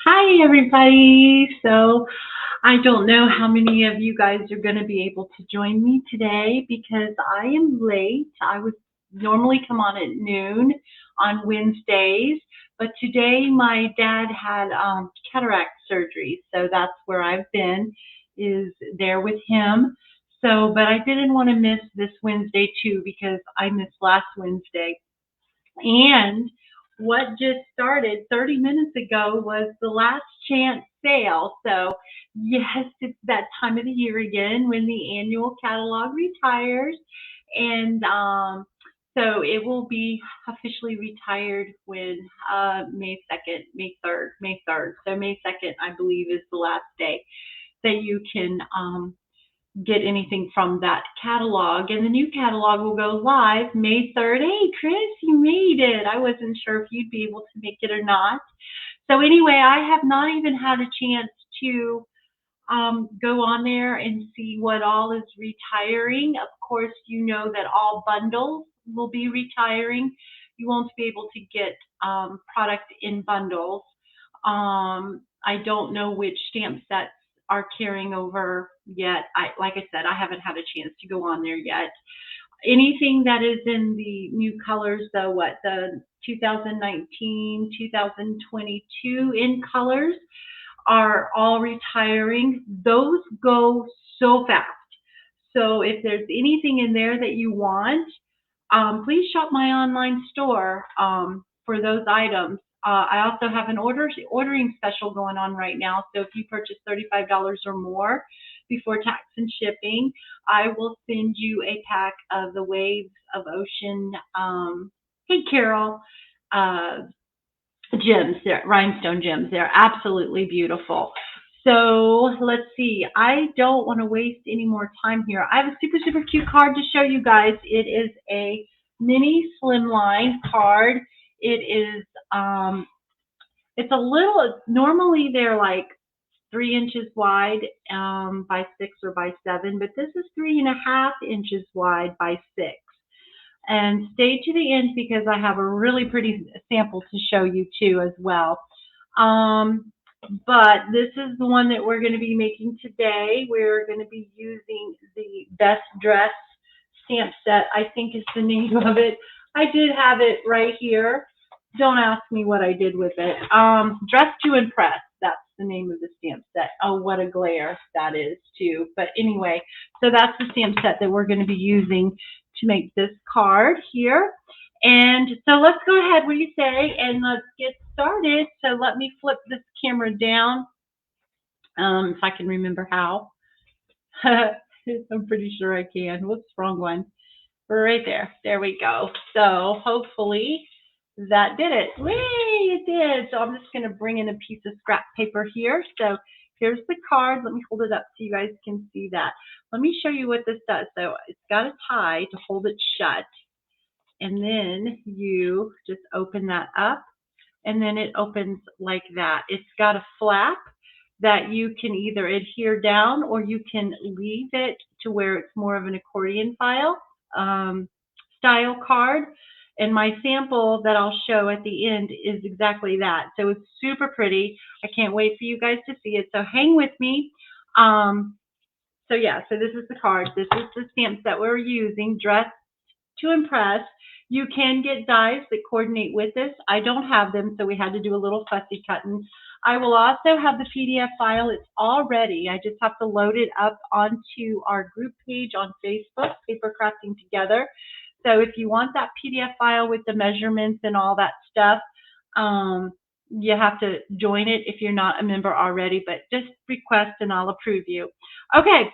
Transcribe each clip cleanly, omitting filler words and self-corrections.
Hi, everybody. So I don't know how many of you guys are going to be able to join me today because I am late. I would normally come on at noon on Wednesdays, but today my dad had cataract surgery, so that's where I've been, is there with him. So, but I didn't want to miss this Wednesday too because I missed last Wednesday. And what just started 30 minutes ago was the last chance sale. So, yes, it's that time of the year again when the annual catalog retires. And so it will be officially retired when May 2nd, May 3rd. So, May 2nd, I believe, is the last day that you can get anything from that catalog. And the new catalog will go live May 3rd. Hey, Chris, you made it. I wasn't sure if you'd be able to make it or not. So anyway, I have not even had a chance to go on there and see what all is retiring. Of course, you know that all bundles will be retiring. You won't be able to get product in bundles. I don't know which stamp sets are carrying over yet. Like I said, I haven't had a chance to go on there yet. Anything that is in the new colors, though, the 2019, 2022 in colors are all retiring. Those go so fast. So if there's anything in there that you want, please shop my online store for those items. I also have an ordering special going on right now. So if you purchase $35 or more before tax and shipping, I will send you a pack of the Waves of Ocean. Hey, Carol. Uh, Gems, rhinestone gems. They're absolutely beautiful. So let's see. I don't want to waste any more time here. I have a super, super cute card to show you guys. It is a mini slimline card. It is, it's a little, normally they're like 3 inches wide by 6 or by 7, but this is 3.5 inches wide by 6. And stay to the end because I have a really pretty sample to show you too as well. But this is the one that we're going to be making today. We're going to be using the Best Dress stamp set, I think is the name of it. I did have it right here. Don't ask me what I did with it. Dress to Impress. That's the name of the stamp set. Oh, what a glare that is too. But anyway, so that's the stamp set that we're going to be using to make this card here. And so let's go ahead, what do you say, and let's get started. So let me flip this camera down, if I can remember how. I'm pretty sure I can. Whoops, wrong one. Right there. There we go. So hopefully that did it. Whee, it did. So I'm just going to bring in a piece of scrap paper here. So here's the card. Let me hold it up so you guys can see that. Let me show you what this does. So it's got a tie to hold it shut. And then you just open that up. And then it opens like that. It's got a flap that you can either adhere down or you can leave it to where it's more of an accordion style card. And my sample that I'll show at the end is exactly that. So it's super pretty. I can't wait for you guys to see it. So hang with me. So yeah, so this is the card. This is the stamps that we're using, Dress to Impress. You can get dies that coordinate with this. I don't have them, so we had to do a little fussy cutting. I will also have the PDF file. It's all ready. I just have to load it up onto our group page on Facebook, Paper Crafting Together. So if you want that PDF file with the measurements and all that stuff, you have to join it if you're not a member already, but just request and I'll approve you. Okay,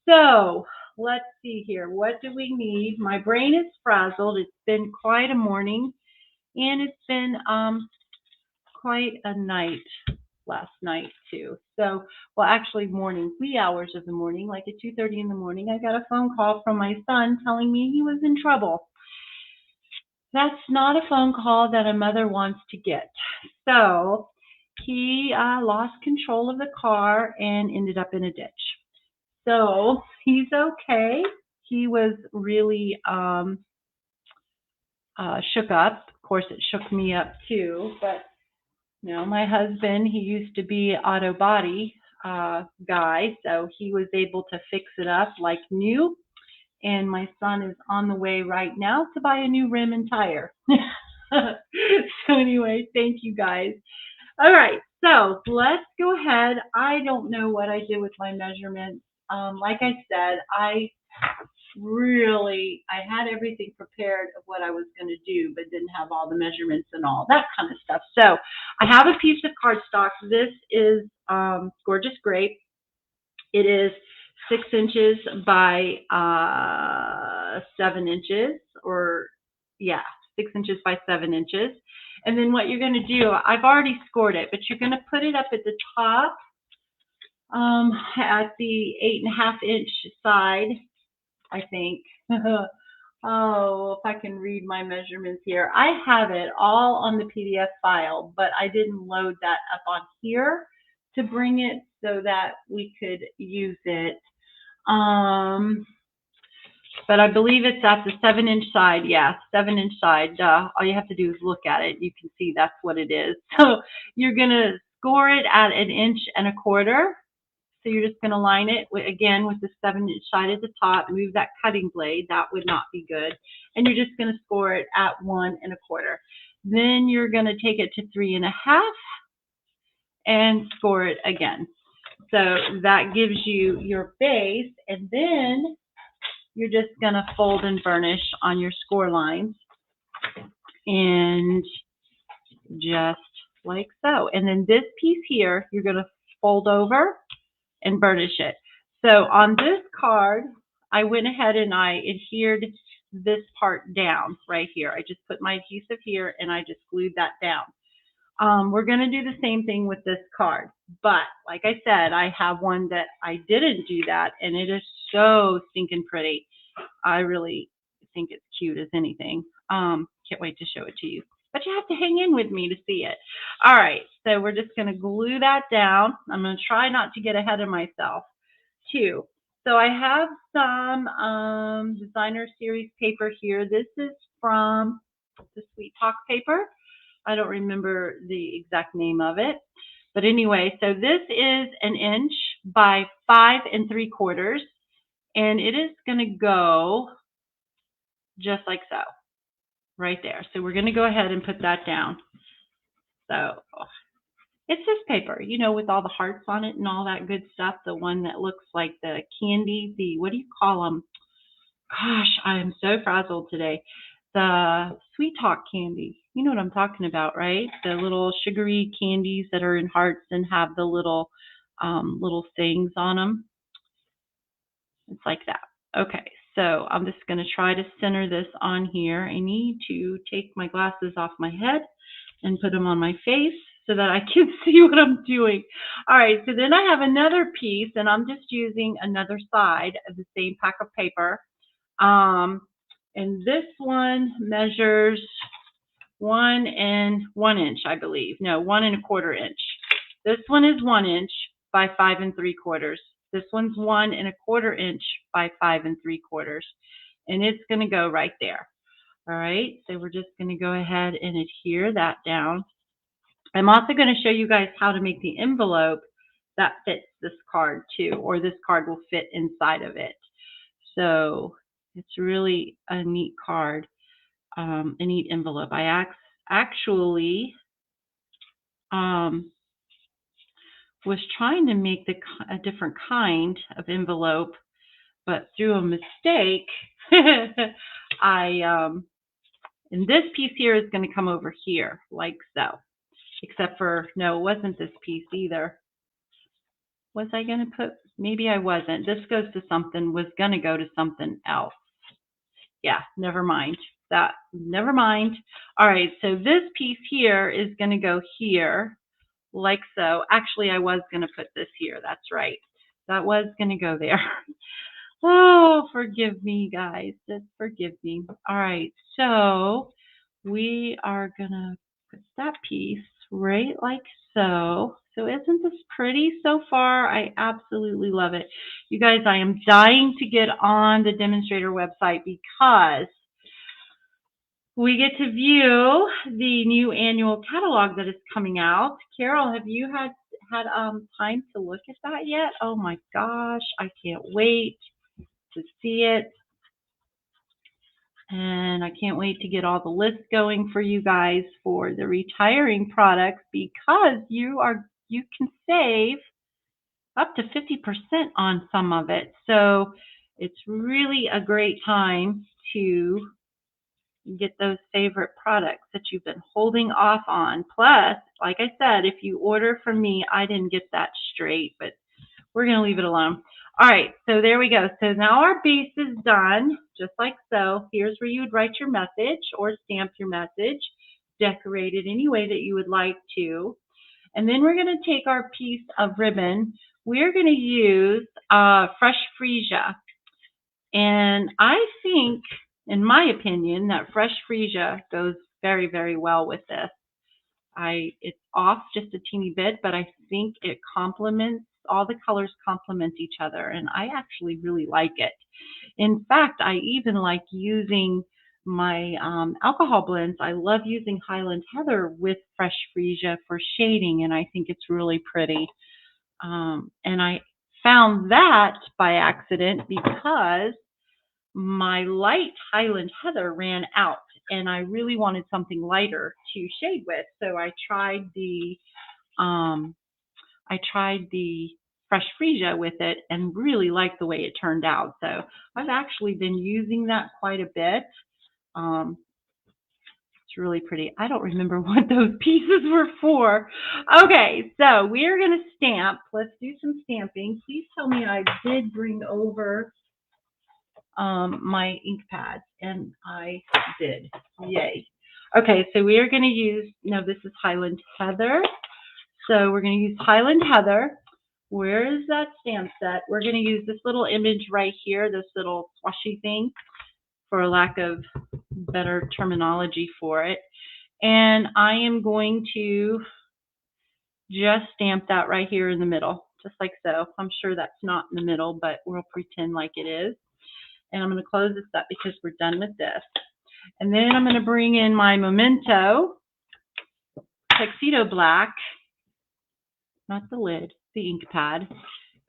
so let's see here. What do we need? My brain is frazzled. It's been quite a morning, and it's been quite a night last night too. So, well, actually morning, wee hours of the morning, like at 2:30 in the morning, I got a phone call from my son telling me he was in trouble. That's not a phone call that a mother wants to get. So he lost control of the car and ended up in a ditch. So he's okay. He was really shook up. Of course, it shook me up too. But You know, my husband, he used to be auto body guy, so he was able to fix it up like new. And my son is on the way right now to buy a new rim and tire. So anyway, thank you guys. All right, so let's go ahead. I don't know what I did with my measurements. Like I said, I had everything prepared of what I was going to do, but didn't have all the measurements and all that kind of stuff. So I have a piece of cardstock. This is Gorgeous Grape. It is 6 inches by 7 inches, or yeah, 6 inches by 7 inches. And then what you're going to do, I've already scored it, but you're going to put it up at the top at the 8.5 inch side, I think. Oh, if I can read my measurements here. I have it all on the PDF file, but I didn't load that up on here to bring it so that we could use it. But I believe it's at the 7 inch side. Yeah, 7 inch side. All you have to do is look at it. You can see that's what it is. So you're going to score it at 1.25 inches. So you're just going to line it again with the 7 inch side at the top. Move that cutting blade. That would not be good. And you're just going to score it at 1.25. Then you're going to take it to 3.5 and score it again. So that gives you your base, and then you're just going to fold and burnish on your score lines, and just like so. And then this piece here, you're going to fold over and burnish it. So on this card, I went ahead and I adhered this part down right here. I just put my adhesive here and I just glued that down. We're going to do the same thing with this card, but like I said, I have one that I didn't do that, and it is so stinking pretty. I really think it's cute as anything. Can't wait to show it to you, but you have to hang in with me to see it. All right, so we're just going to glue that down. I'm going to try not to get ahead of myself too. So I have some designer series paper here. This is from the Sweet Talk paper. I don't remember the exact name of it. But anyway, so this is 1 inch by 5 3/4. And it is going to go just like so, right there. So we're going to go ahead and put that down. So it's this paper, you know, with all the hearts on it and all that good stuff. The one that looks like the candy, what do you call them? Gosh, I am so frazzled today. The Sweet Talk candy. You know what I'm talking about, right? The little sugary candies that are in hearts and have the little things on them. It's like that. Okay, so I'm just going to try to center this on here. I need to take my glasses off my head and put them on my face so that I can see what I'm doing. All right, so then I have another piece, and I'm just using another side of the same pack of paper. And this one measures 1 1/1 inch, I believe. No, 1 1/4 inch. This one is 1 inch by 5 3/4. This one's 1 1/4 inch by 5 3/4. And it's going to go right there. All right, so we're just going to go ahead and adhere that down. I'm also going to show you guys how to make the envelope that fits this card too, or this card will fit inside of it. So it's really a neat card, a neat envelope. I actually was trying to make a different kind of envelope, but through a mistake, and this piece here is going to come over here like so. Except for, no, it wasn't this piece either. Was I going to put, maybe I wasn't. This goes to something, was going to go to something else. Yeah, never mind. Never mind. All right, so this piece here is going to go here, like so. Actually, I was going to put this here. That's right. That was going to go there. Oh, forgive me, guys. Just forgive me. All right, so we are going to put that piece right like so. So isn't this pretty so far? I absolutely love it. You guys, I am dying to get on the demonstrator website because we get to view the new annual catalog that is coming out. Carol, have you had time to look at that yet? Oh my gosh, I can't wait to see it. And I can't wait to get all the lists going for you guys for the retiring products, because you can save up to 50% on some of it. So it's really a great time to get those favorite products that you've been holding off on. Plus, like I said, if you order from me, I didn't get that straight, but we're going to leave it alone. All right, so there we go. So now our base is done, just like so. Here's where you would write your message or stamp your message, decorate it any way that you would like to. And then we're going to take our piece of ribbon. We're going to use fresh freesia. And I think, in my opinion, that fresh freesia goes very, very well with this. It's off just a teeny bit, but I think it complements, all the colors complement each other, and I actually really like it. In fact, I even like using my alcohol blends. I love using Highland Heather with fresh freesia for shading, and I think it's really pretty. And I found that by accident because my light Highland Heather ran out, and I really wanted something lighter to shade with. So I tried the fresh freesia with it and really liked the way it turned out. So I've actually been using that quite a bit. It's really pretty. I don't remember what those pieces were for. Okay, so we're going to stamp. Let's do some stamping. Please tell me I did bring over my ink pads, and I did. Yay. Okay, so we are going to use, no, this is Highland Heather. So we're going to use Highland Heather. Where is that stamp set? We're going to use this little image right here, this little squashy thing, for a lack of better terminology for it. And I am going to just stamp that right here in the middle, just like so. I'm sure that's not in the middle, but we'll pretend like it is. And I'm going to close this up because we're done with this. And then I'm going to bring in my Memento Tuxedo Black, not the lid, the ink pad.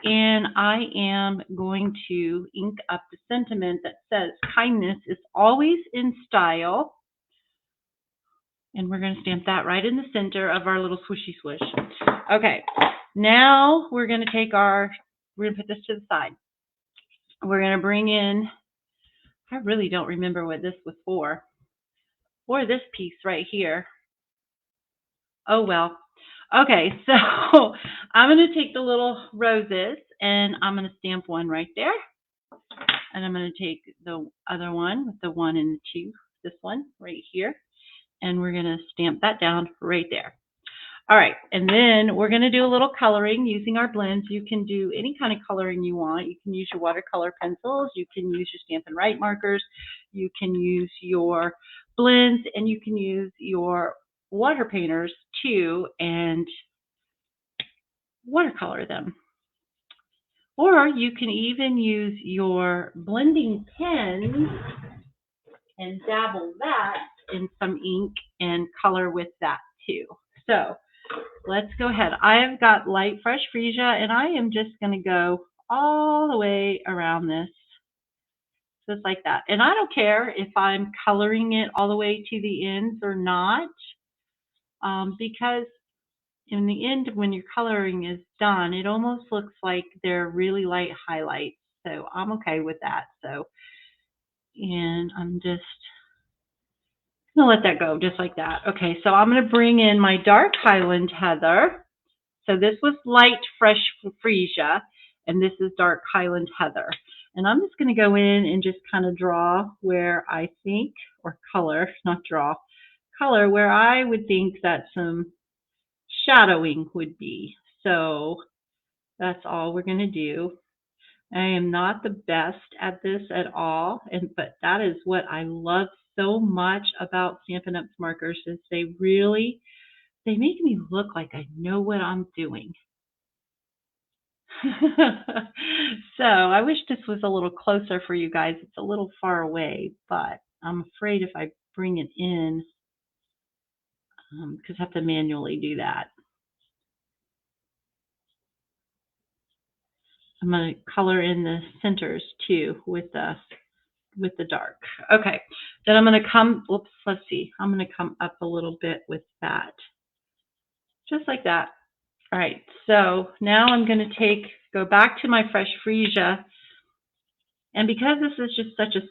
And I am going to ink up the sentiment that says, kindness is always in style. And we're going to stamp that right in the center of our little swooshy swoosh. Okay, now we're going to take we're going to put this to the side. We're going to bring in, I really don't remember what this was for, or this piece right here. Oh, well. Okay, so I'm going to take the little roses and I'm going to stamp one right there. And I'm going to take the other one with the 1 and the 2, this one right here. And we're going to stamp that down right there. All right, and then we're going to do a little coloring using our blends. You can do any kind of coloring you want. You can use your watercolor pencils. You can use your Stampin' Write markers. You can use your blends, and you can use your water painters too and watercolor them. Or you can even use your blending pens and dabble that in some ink and color with that too. So let's go ahead. I've got light fresh freesia, and I am just going to go all the way around this, just like that. And I don't care if I'm coloring it all the way to the ends or not, because in the end, when your coloring is done, it almost looks like they're really light highlights. So I'm okay with that. So, and I'm just going to let that go just like that. Okay, so I'm going to bring in my dark Highland Heather. So this was light fresh freesia, and this is dark Highland Heather. And I'm just going to go in and just kind of draw where I think, or color, not draw, color where I would think that some shadowing would be. So that's all we're going to do. I am not the best at this at all, but that is what I love so much about Stampin' Up's markers, is they make me look like I know what I'm doing. So I wish this was a little closer for you guys. It's a little far away, but I'm afraid if I bring it in because I have to manually do that. I'm going to color in the centers too with the dark. Okay, then I'm going to come, whoops, let's see. I'm going to come up a little bit with that. Just like that. All right, so now I'm going to go back to my fresh freesia. And because this is just such a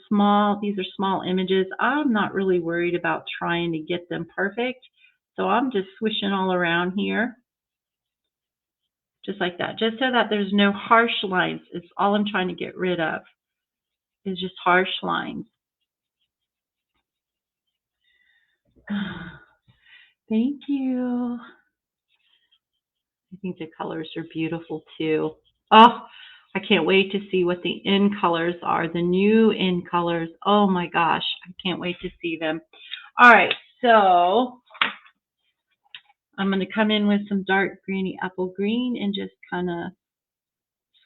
these are small images, I'm not really worried about trying to get them perfect. So I'm just swishing all around here. Just like that, just so that there's no harsh lines. It's all I'm trying to get rid of is just harsh lines. Thank you. I think the colors are beautiful too. Oh, I can't wait to see what the in colors are, the new in colors. Oh my gosh, I can't wait to see them. All right, so I'm going to come in with some dark greeny apple green and just kind of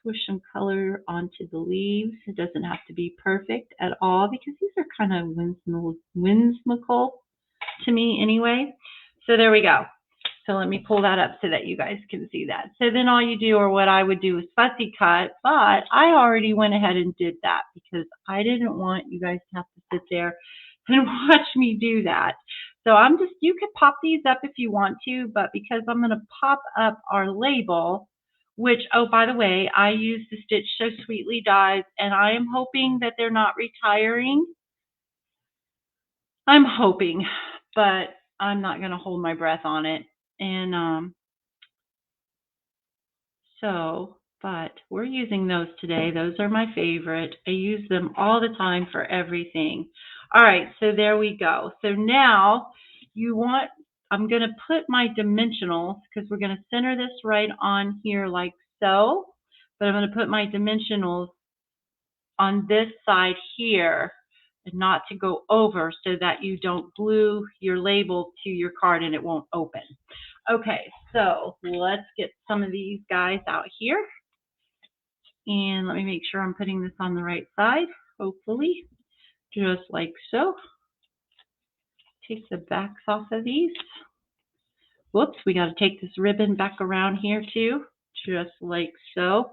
swoosh some color onto the leaves. It doesn't have to be perfect at all because these are kind of whimsical to me anyway. So there we go. So let me pull that up so that you guys can see that. So then all you do, or what I would do, is fussy cut, but I already went ahead and did that because I didn't want you guys to have to sit there and watch me do that. So you could pop these up if you want to, but because I'm going to pop up our label, which, oh, by the way, I use the Stitch So Sweetly dies, and I am hoping that they're not retiring. I'm hoping, but I'm not going to hold my breath on it. And but we're using those today. Those are my favorite. I use them all the time for everything. All right, so there we go. So now I'm going to put my dimensionals, because we're going to center this right on here like so, but I'm going to put my dimensionals on this side here and not to go over so that you don't glue your label to your card and it won't open. Okay, so let's get some of these guys out here. And let me make sure I'm putting this on the right side, hopefully, just like so. Take the backs off of these. Whoops, we got to take this ribbon back around here too, just like so.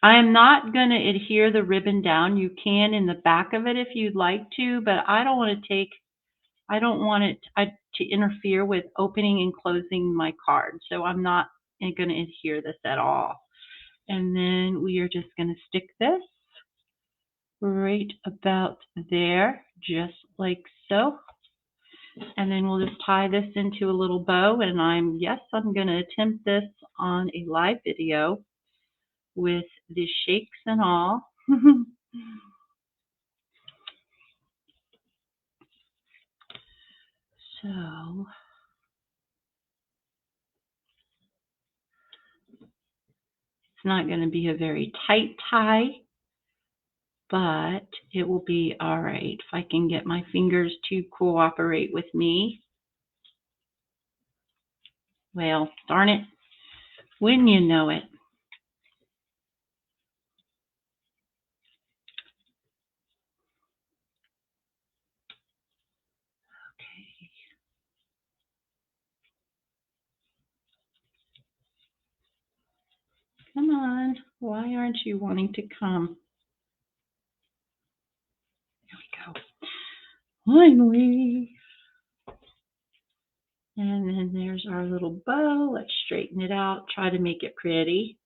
I am not going to adhere the ribbon down. You can in the back of it if you'd like to, but I don't want it to interfere with opening and closing my card. So I'm not going to adhere this at all. And then we are just going to stick this right about there, just like so. And then we'll just tie this into a little bow. And I'm going to attempt this on a live video with the shakes and all. So it's not going to be a very tight tie, but it will be all right if I can get my fingers to cooperate with me. Well, darn it, wouldn't you know it? Okay. Come on, why aren't you wanting to come? There we go. Finally. And then there's our little bow. Let's straighten it out. Try to make it pretty.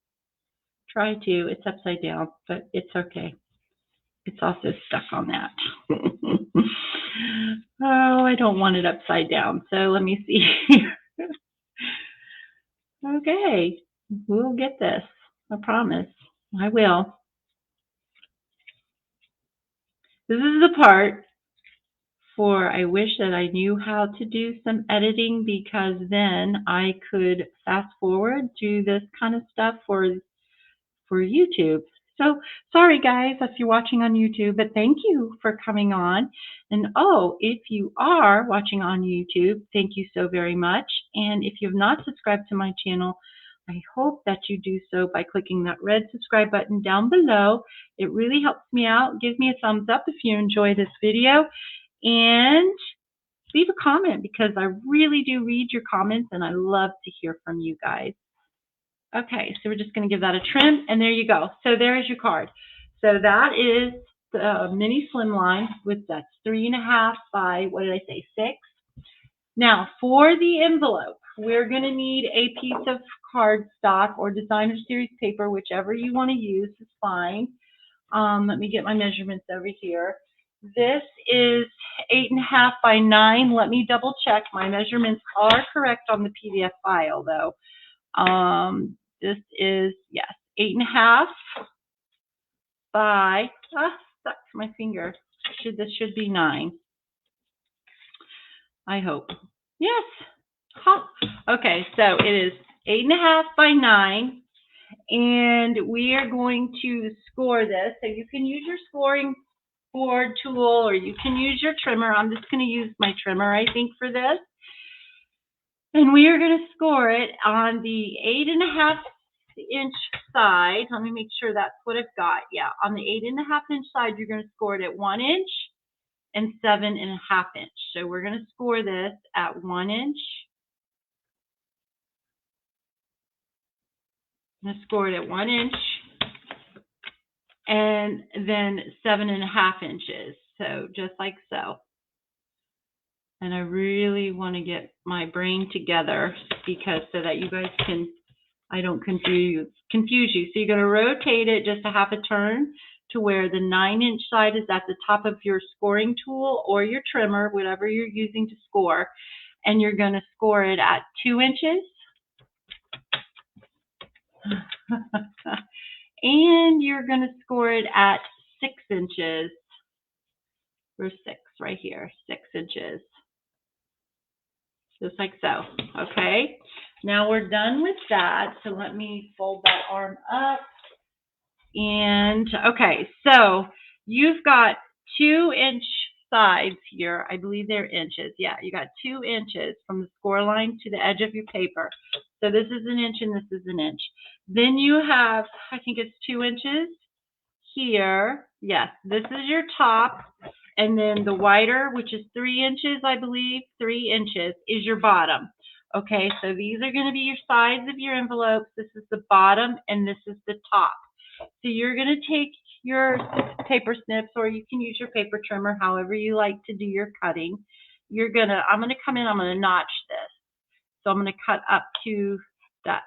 Try to. It's upside down, but it's okay. It's also stuck on that. Oh, I don't want it upside down. So let me see here. Okay, we'll get this. I promise. I will. This is the part I wish that I knew how to do some editing, because then I could fast forward to this kind of stuff for YouTube. So sorry guys if you're watching on YouTube, but thank you for coming on. And oh, if you are watching on YouTube, thank you so very much. And if you have not subscribed to my channel, I hope that you do so by clicking that red subscribe button down below. It really helps me out. Give me a thumbs up if you enjoy this video, and leave a comment because I really do read your comments and I love to hear from you guys. Okay, so we're just going to give that a trim, and there you go. So there's your card. So that is the mini slimline with that's 3.5 by, what did I say, 6? Now, for the envelope, we're going to need a piece of cardstock or designer series paper, whichever you want to use is fine. Let me get my measurements over here. This is 8.5 by 9. Let me double check. My measurements are correct on the PDF file, though. This is, yes, 8.5 by, stuck to my finger. This should be 9. I hope. Yes. Huh. Okay, so it is 8.5 by 9, and we are going to score this. So you can use your scoring board tool, or you can use your trimmer. I'm just going to use my trimmer, I think, for this. And we are going to score it on the 8.5 inch side. Let me make sure that's what I've got. Yeah, on the 8.5 inch side, you're going to score it at 1 inch and 7.5 inch. So we're going to score this at 1 inch. I'm going to score it at 1 inch and then 7.5 inches. So just like so. And I really want to get my brain together because so that you guys can, I don't confuse you. So you're going to rotate it just a half a turn to where the 9 inch side is at the top of your scoring tool or your trimmer, whatever you're using to score. And you're going to score it at 2 inches. And you're going to score it at 6 inches. Or 6 right here, 6 inches. Just like so, okay? Now we're done with that, so let me fold that arm up. And, okay, so you've got 2 inch sides here. I believe they're inches. Yeah, you got 2 inches from the score line to the edge of your paper. So this is 1 inch and this is 1 inch. Then you have, I think it's 2 inches here. Yes, this is your top. And then the wider, which is 3 inches, I believe, 3 inches is your bottom. Okay, so these are going to be your sides of your envelopes. This is the bottom and this is the top. So you're going to take your paper snips, or you can use your paper trimmer, however you like to do your cutting. I'm going to come in, I'm going to notch this. So I'm going to cut up to that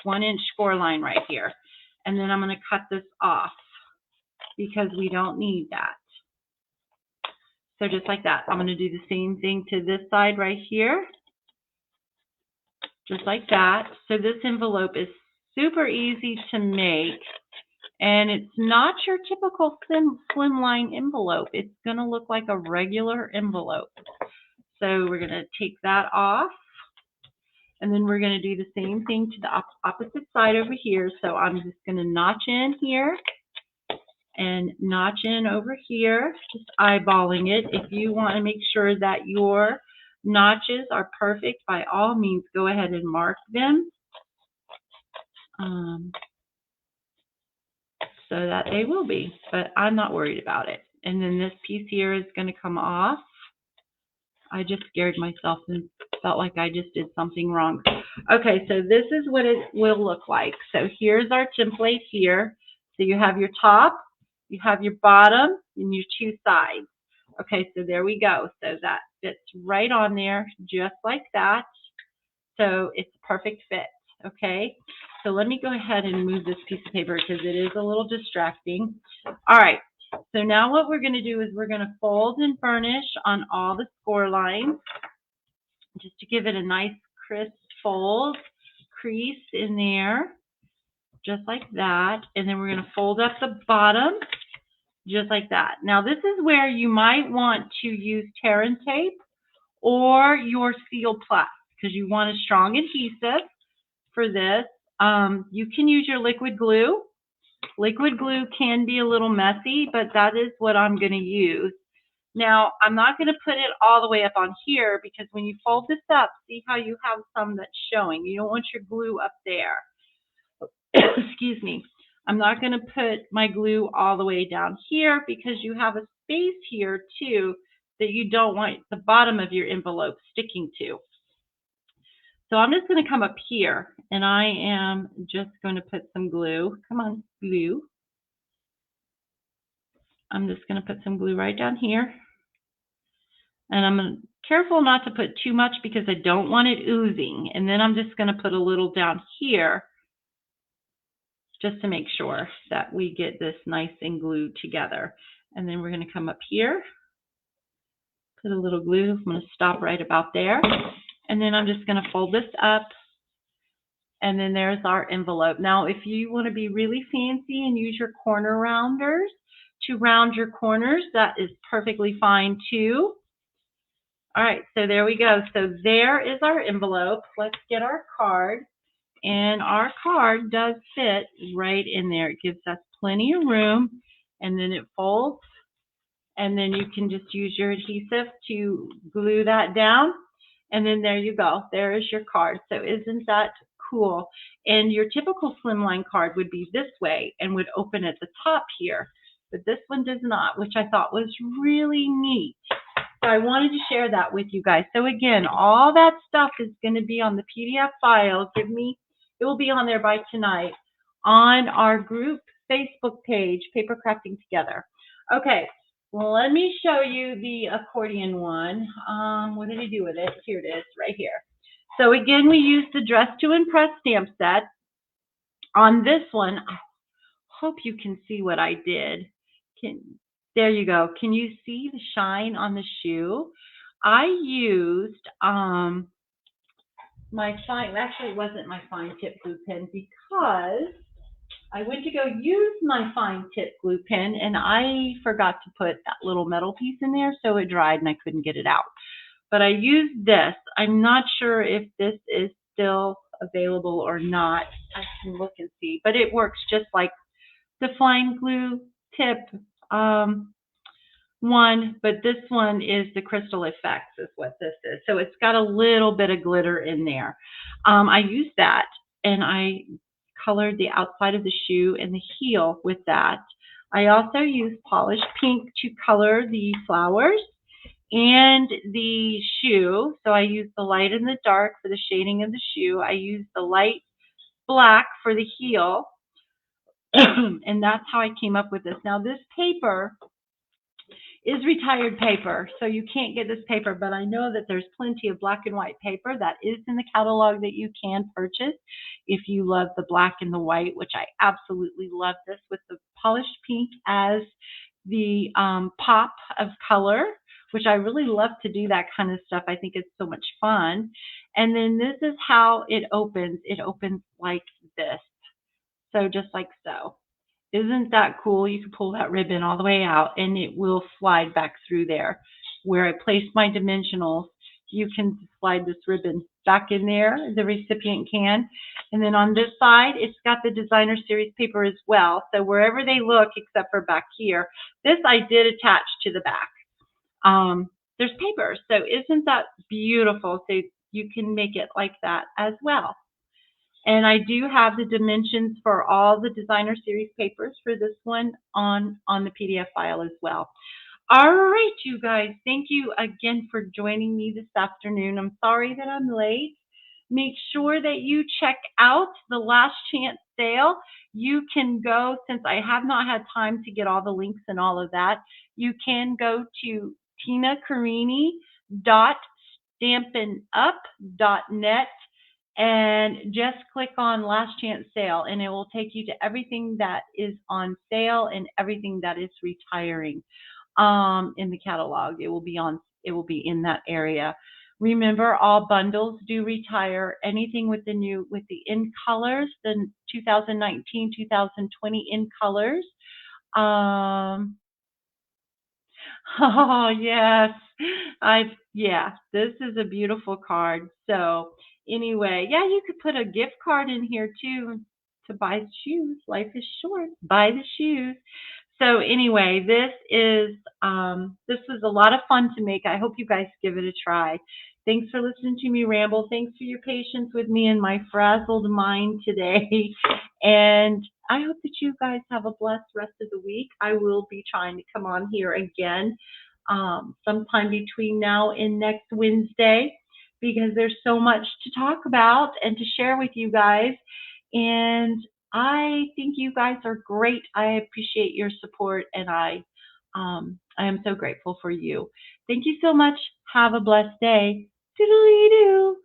1 inch score line right here. And then I'm going to cut this off because we don't need that. So just like that, I'm going to do the same thing to this side right here. Just like that. So this envelope is super easy to make. And it's not your typical slimline envelope. It's going to look like a regular envelope. So we're going to take that off. And then we're going to do the same thing to the opposite side over here. So I'm just going to notch in here. And notch in over here, just eyeballing it. If you want to make sure that your notches are perfect, by all means, go ahead and mark them so that they will be, but I'm not worried about it. And then this piece here is going to come off. I just scared myself and felt like I just did something wrong. Okay, so this is what it will look like. So here's our template here. So you have your top, you have your bottom, and your 2 sides. Okay, so there we go. So that fits right on there, just like that. So it's a perfect fit, okay? So let me go ahead and move this piece of paper because it is a little distracting. All right, so now what we're going to do is we're going to fold and burnish on all the score lines just to give it a nice crisp fold, crease in there, just like that. And then we're going to fold up the bottom. Just like that. Now this is where you might want to use tear and tape or your Seal Plus because you want a strong adhesive for this. You can use your liquid glue. Liquid glue can be a little messy, but that is what I'm going to use. Now, I'm not going to put it all the way up on here because when you fold this up, see how you have some that's showing. You don't want your glue up there. Excuse me. I'm not going to put my glue all the way down here because you have a space here too that you don't want the bottom of your envelope sticking to. So I'm just going to come up here and I am just going to put some glue. Come on, glue. I'm just going to put some glue right down here. And I'm careful not to put too much because I don't want it oozing. And then I'm just going to put a little down here just to make sure that we get this nice and glued together. And then we're going to come up here, put a little glue. I'm going to stop right about there. And then I'm just going to fold this up. And then there's our envelope. Now, if you want to be really fancy and use your corner rounders to round your corners, that is perfectly fine too. All right, so there we go. So there is our envelope. Let's get our card. And our card does fit right in there. It gives us plenty of room. And then it folds. And then you can just use your adhesive to glue that down. And then there you go. There is your card. So isn't that cool? And your typical slimline card would be this way and would open at the top here. But this one does not, which I thought was really neat. So I wanted to share that with you guys. So again, all that stuff is going to be on the PDF file. It will be on there by tonight on our group Facebook page, Paper Crafting Together. Okay, well, let me show you the accordion one. What did I do with it? Here it is, right here. So again, we used the Dress to Impress stamp set. On this one, I hope you can see what I did. There you go. Can you see the shine on the shoe? I used actually it wasn't my fine tip glue pen because I went to go use my fine tip glue pen and I forgot to put that little metal piece in there, so it dried and I couldn't get it out. But I used this. I'm not sure if this is still available or not. I can look and see, but it works just like the fine glue tip one, but this one is the Crystal Effects is what this is. So it's got a little bit of glitter in there. I used that and I colored the outside of the shoe and the heel with that. I also used polished pink to color the flowers and the shoe. So I used the light and the dark for the shading of the shoe. I used the light black for the heel. And that's how I came up with this. Now this paper is retired paper, so you can't get this paper, but I know that there's plenty of black and white paper that is in the catalog that you can purchase if you love the black and the white, which I absolutely love this with the polished pink as the pop of color, which I really love to do that kind of stuff. I think it's so much fun. And then this is how it opens. It opens like this. So just like so. Isn't that cool? You can pull that ribbon all the way out and it will slide back through there. Where I placed my dimensionals, you can slide this ribbon back in there, the recipient can. And then on this side, it's got the designer series paper as well. So wherever they look, except for back here, this I did attach to the back. There's paper, so isn't that beautiful? So you can make it like that as well. And I do have the dimensions for all the designer series papers for this one on the PDF file as well. All right, you guys, thank you again for joining me this afternoon. I'm sorry that I'm late. Make sure that you check out the Last Chance sale. You can go, since I have not had time to get all the links and all of that, you can go to tinacarini.stampinup.net and just click on Last Chance Sale, and it will take you to everything that is on sale and everything that is retiring in the catalog. It will be in that area. Remember, all bundles do retire. Anything with the in colors, the 2019, 2020 in colors. Oh yes, this is a beautiful card. So anyway, yeah, you could put a gift card in here too to buy shoes. Life is short. Buy the shoes. So anyway, this was a lot of fun to make. I hope you guys give it a try. Thanks for listening to me ramble. Thanks for your patience with me and my frazzled mind today. And I hope that you guys have a blessed rest of the week. I will be trying to come on here again sometime between now and next Wednesday because there's so much to talk about and to share with you guys. And I think you guys are great. I appreciate your support, and I am so grateful for you. Thank you so much. Have a blessed day. Doodly doo.